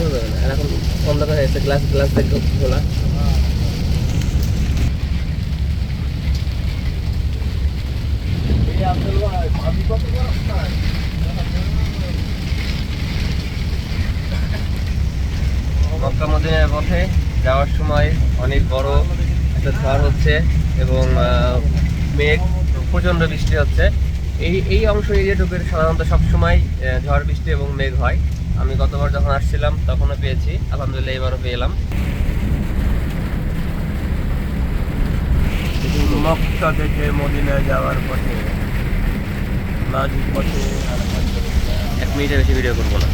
বোঝা যাবে না। আর এখন অন্ধকার হয়েছে, গ্লাস গ্লাস দেখো খোলা। মক্কা মদিনার পথে যাওয়ার সময় অনেক বড় একটা ঝড় হচ্ছে এবং মেঘ, প্রচণ্ড বৃষ্টি হচ্ছে। এই অংশ এরিয়াটুকুর সাধারণত সবসময় ঝড় বৃষ্টি এবং মেঘ হয়। আমি গতবার যখন আসছিলাম তখনও পেয়েছি, আলহামদুলিল্লাহ এবারও পেলাম। মক্কা থেকে মদিনায় যাওয়ার পথে মাঝি পথে 1 মিনিটের বেশি ভিডিও করবো না।